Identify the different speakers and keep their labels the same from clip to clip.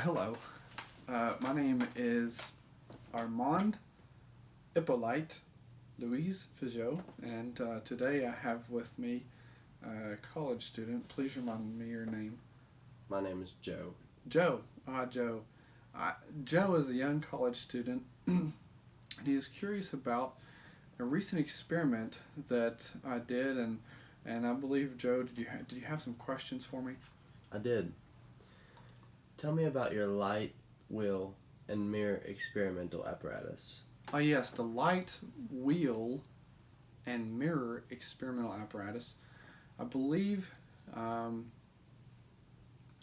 Speaker 1: Hello. My name is Armand Hippolyte Louis Fizeau, and today I have with me a college student. Please remind me your name.
Speaker 2: My name is Joe.
Speaker 1: Joe. Joe. Joe is a young college student, and he is curious about a recent experiment that I did, and I believe Joe, did you have some questions for me?
Speaker 2: I did. Tell me about your light, wheel, and mirror experimental apparatus.
Speaker 1: Yes, the light, wheel, and mirror experimental apparatus. I believe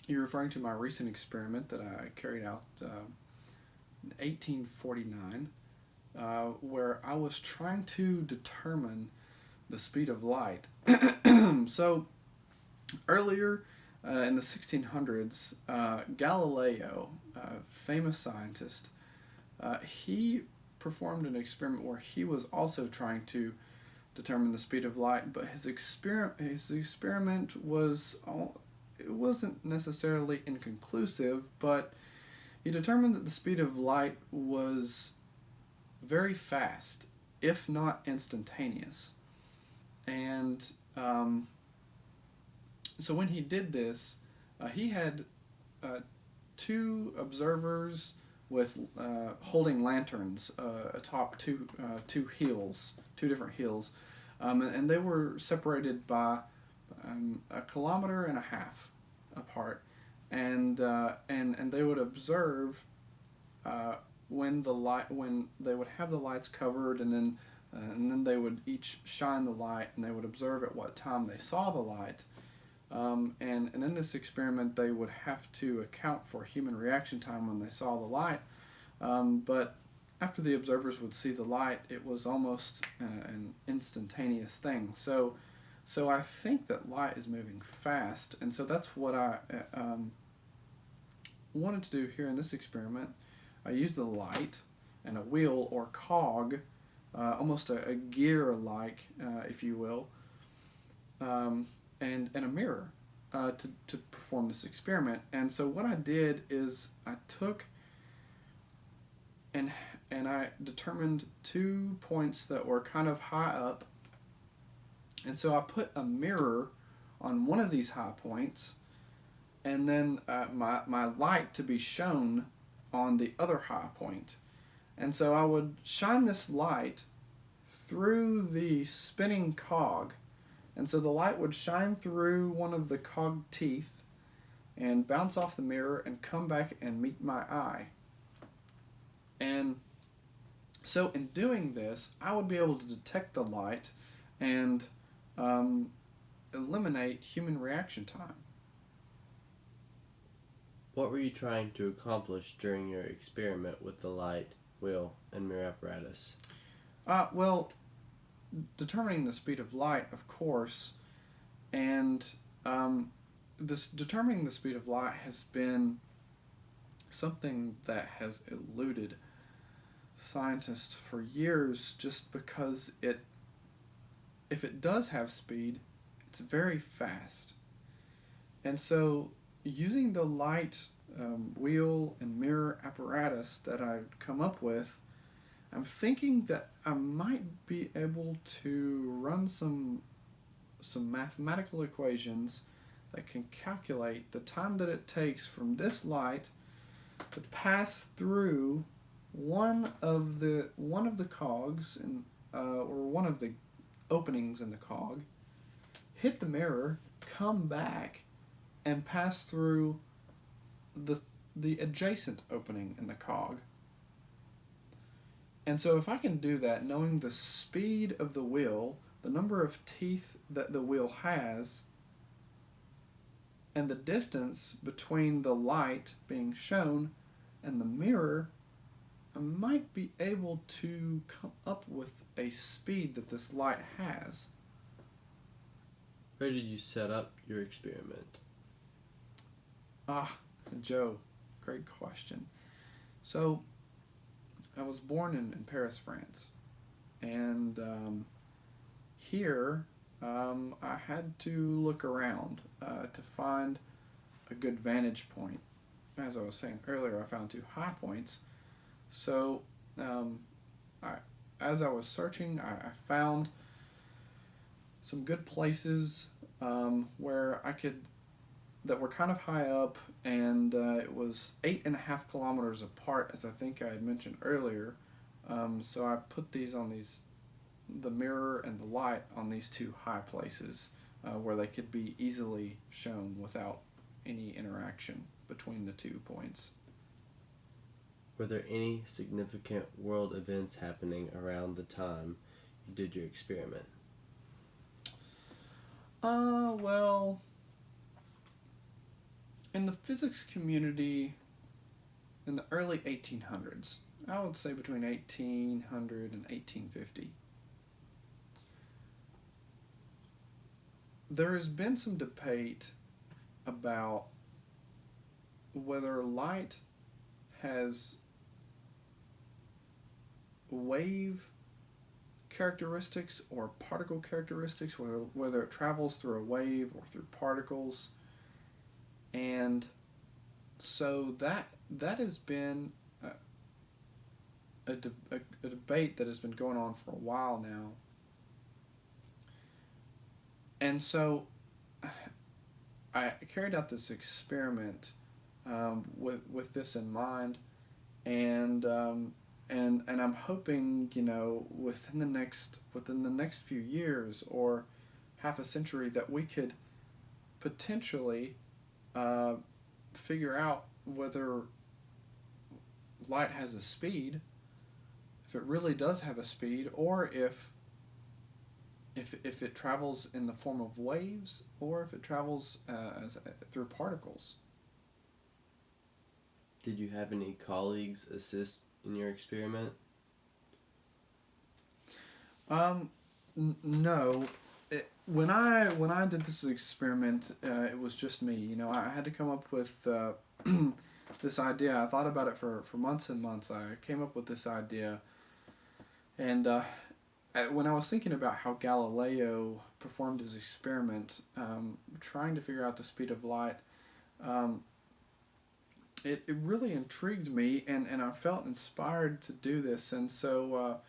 Speaker 1: you're referring to my recent experiment that I carried out in 1849, where I was trying to determine the speed of light. So, earlier in the 1600s, Galileo, a famous scientist, he performed an experiment where he was also trying to determine the speed of light, but his experiment it wasn't necessarily inconclusive, but he determined that the speed of light was very fast, if not instantaneous. And so when he did this, he had two observers with holding lanterns atop two hills, two different hills, and they were separated by a kilometer and a half apart, and they would observe when they would have the lights covered, and then they would each shine the light, and they would observe at what time they saw the light. And in this experiment, they would have to account for human reaction time when they saw the light. But after the observers would see the light, it was almost an instantaneous thing. So I think that light is moving fast, and so that's what I wanted to do here in this experiment. I used a light and a wheel or cog, almost a gear-like, if you will, and a mirror to perform this experiment. And so what I did is I took and I determined 2 points that were kind of high up, and so I put a mirror on one of these high points, and then my light to be shown on the other high point. And so I would shine this light through the spinning cog, and so the light would shine through one of the cog teeth and bounce off the mirror and come back and meet my eye. And so in doing this, I would be able to detect the light and eliminate human reaction time.
Speaker 2: What were you trying to accomplish during your experiment with the light, wheel, and mirror apparatus?
Speaker 1: Well, determining the speed of light, of course, and this determining the speed of light has been something that has eluded scientists for years, just because if it does have speed, it's very fast. And so using the light, wheel, and mirror apparatus that I've come up with, I'm thinking that I might be able to run some mathematical equations that can calculate the time that it takes from this light to pass through one of the cogs or one of the openings in the cog, hit the mirror, come back, and pass through the adjacent opening in the cog. And so if I can do that, knowing the speed of the wheel, the number of teeth that the wheel has, and the distance between the light being shown and the mirror, I might be able to come up with a speed that this light has.
Speaker 2: Where did you set up your experiment?
Speaker 1: Joe, great question. So, I was born in Paris, France, and here I had to look around to find a good vantage point as I was saying earlier, I found two high points. So, um, I, as I was searching, I found some good places where I could that were kind of high up, and it was 8.5 kilometers apart, as I think I had mentioned earlier. So I put these on the mirror and the light on these two high places where they could be easily shown without any interaction between the 2 points.
Speaker 2: Were there any significant world events happening around the time you did your experiment?
Speaker 1: Well, in the physics community in the early 1800s, I would say between 1800 and 1850, there has been some debate about whether light has wave characteristics or particle characteristics, whether it travels through a wave or through particles. And so that has been a debate that has been going on for a while now. And so I carried out this experiment with this in mind, and and I'm hoping, within the next few years or half a century, that we could potentially figure out whether light has a speed, if it really does have a speed, or if it travels in the form of waves, or if it travels through particles.
Speaker 2: Did you have any colleagues assist in your experiment?
Speaker 1: No. When I did this experiment, it was just me. I had to come up with this idea. I thought about it for months and months. I came up with this idea, and when I was thinking about how Galileo performed his experiment, trying to figure out the speed of light, it really intrigued me, and I felt inspired to do this. And so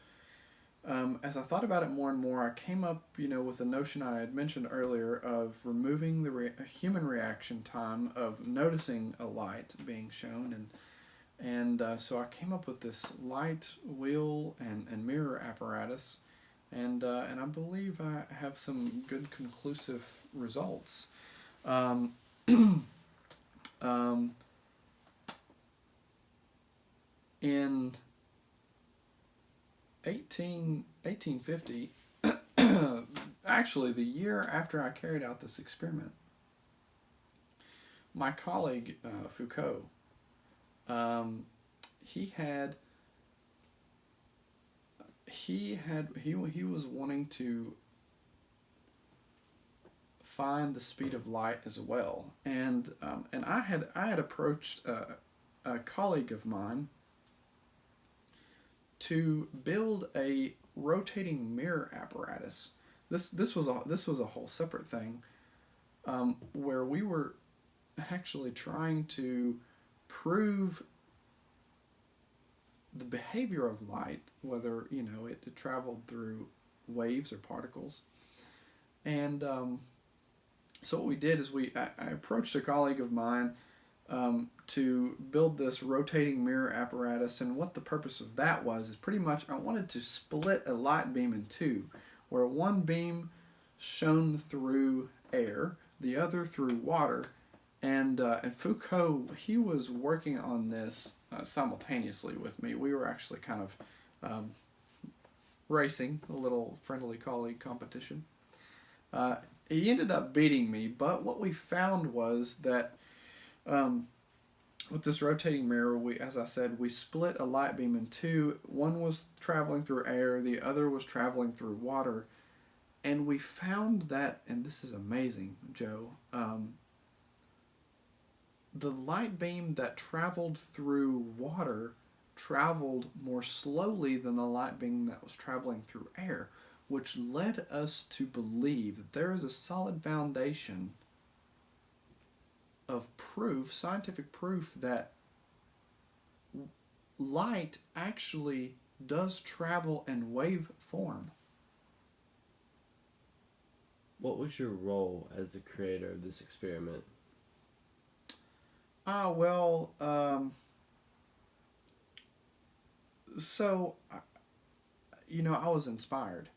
Speaker 1: as I thought about it more and more, I came up, with the notion I had mentioned earlier of removing the human reaction time of noticing a light being shown, and so I came up with this light wheel and mirror apparatus, and I believe I have some good conclusive results. Um, um, in 1850, actually the year after I carried out this experiment, my colleague Foucault, he was wanting to find the speed of light as well, and I had approached a colleague of mine to build a rotating mirror apparatus. This was a whole separate thing, where we were actually trying to prove the behavior of light, whether it traveled through waves or particles. And so what we did is I approached a colleague of mine to build this rotating mirror apparatus, and what the purpose of that was is pretty much I wanted to split a light beam in two, where one beam shone through air, the other through water, and Foucault, he was working on this simultaneously with me. We were actually kind of racing, a little friendly colleague competition. He ended up beating me, but what we found was that with this rotating mirror, as I said, we split a light beam in two. One was traveling through air, the other was traveling through water, and we found that, and this is amazing, Joe, the light beam that traveled through water traveled more slowly than the light beam that was traveling through air, which led us to believe that there is a solid foundation of proof, scientific proof, that light actually does travel in wave form.
Speaker 2: What was your role as the creator of this experiment?
Speaker 1: Ah, well, so, I was inspired.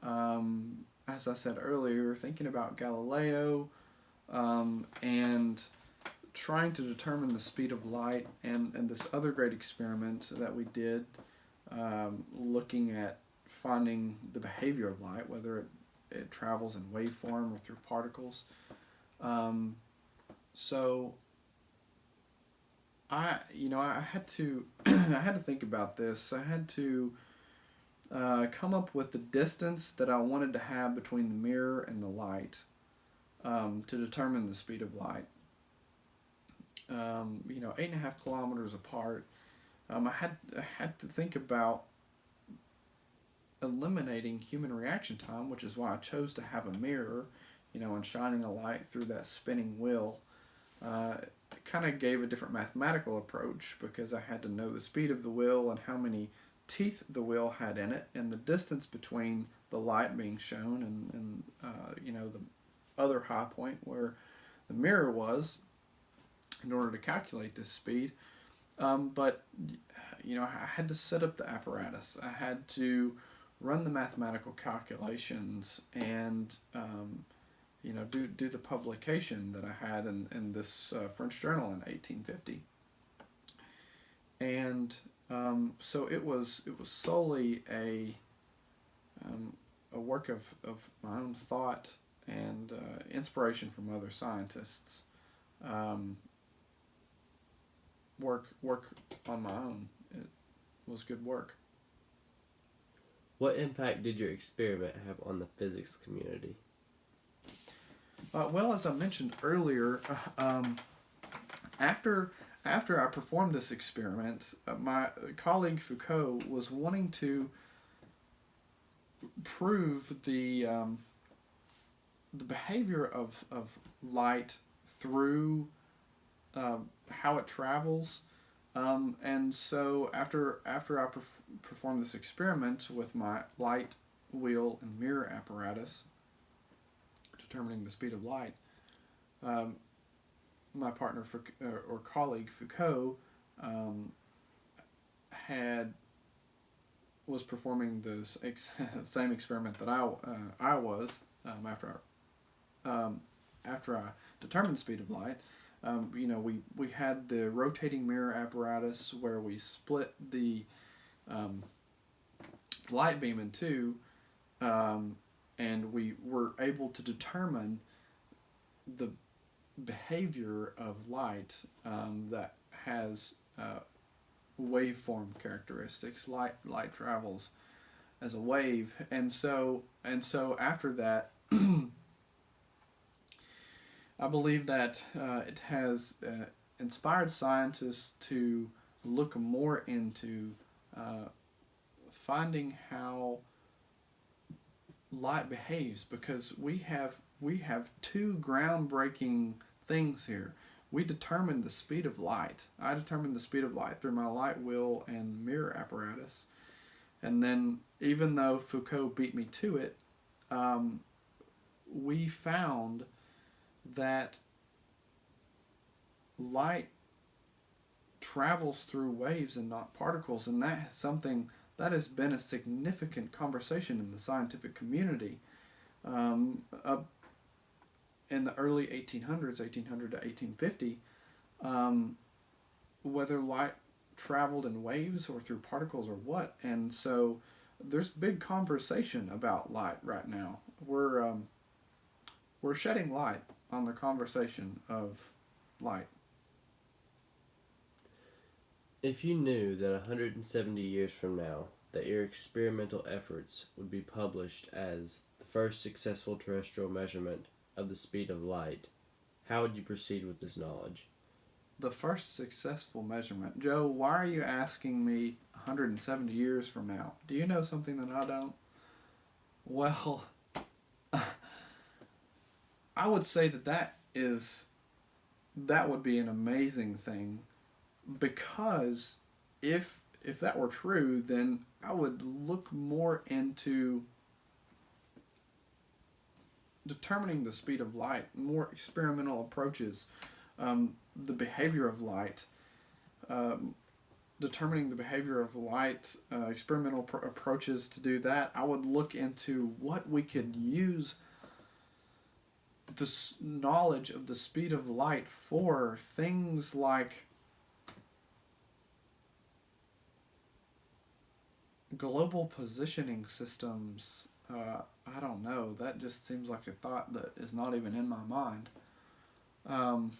Speaker 1: As I said earlier, thinking about Galileo, and trying to determine the speed of light, and this other great experiment that we did, looking at finding the behavior of light, whether it travels in waveform or through particles. Um, so I had to I had to think about this. I had to come up with the distance that I wanted to have between the mirror and the light, to determine the speed of light. 8.5 kilometers apart. I had to think about eliminating human reaction time, which is why I chose to have a mirror, and shining a light through that spinning wheel. Kind of gave a different mathematical approach, because I had to know the speed of the wheel and how many teeth the wheel had in it, and the distance between the light being shown and the other high point where the mirror was, in order to calculate this speed. But I had to set up the apparatus. I had to run the mathematical calculations, and do the publication that I had in this French journal in 1850. And so it was solely a work of my own thought, and inspiration from other scientists. Um, work on my own. It was good work.
Speaker 2: What impact did your experiment have on the physics community?
Speaker 1: Well, as I mentioned earlier, after after I performed this experiment, my colleague Foucault was wanting to prove the behavior of light through how it travels. And so after I performed this experiment with my light wheel and mirror apparatus, determining the speed of light, um, my partner or colleague Foucault um, had was performing the same experiment that I was, after I determined the speed of light. We had the rotating mirror apparatus where we split the um, light beam in two, and we were able to determine the behavior of light that has waveform characteristics. Light travels as a wave, and so after that, I believe that it has inspired scientists to look more into finding how light behaves, because we have two groundbreaking things here. We determined the speed of light. I determined the speed of light through my light wheel and mirror apparatus, and then even though Foucault beat me to it, we found that light travels through waves and not particles, and that is something that has been a significant conversation in the scientific community up in the early 1800s, 1800 to 1850, whether light traveled in waves or through particles or what. And so there's big conversation about light right now. We're shedding light on the conversation of light.
Speaker 2: If you knew that 170 years from now that your experimental efforts would be published as the first successful terrestrial measurement of the speed of light, how would you proceed with this knowledge?
Speaker 1: The first successful measurement. Joe, why are you asking me 170 years from now? Do you know something that I don't? Well, I would say that is that would be an amazing thing, because if that were true, then I would look more into determining the speed of light, more experimental approaches, the behavior of light, um, determining the behavior of light, experimental approaches to do that. I would look into what we could use this knowledge of the speed of light for, things like global positioning systems. I don't know. That just seems like a thought that is not even in my mind. Um,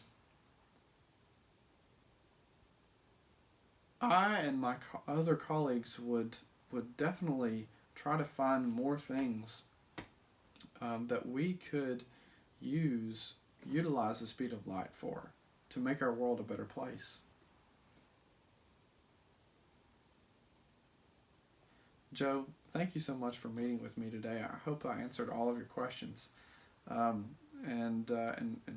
Speaker 1: I and my other colleagues would definitely try to find more things that we could utilize the speed of light for, to make our world a better place. Joe, thank you so much for meeting with me today. I hope I answered all of your questions. Um, and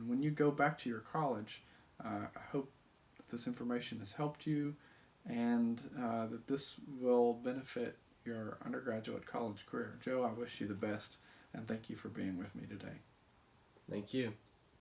Speaker 1: when you go back to your college, I hope that this information has helped you, and that this will benefit your undergraduate college career. Joe, I wish you the best, and thank you for being with me today.
Speaker 2: Thank you.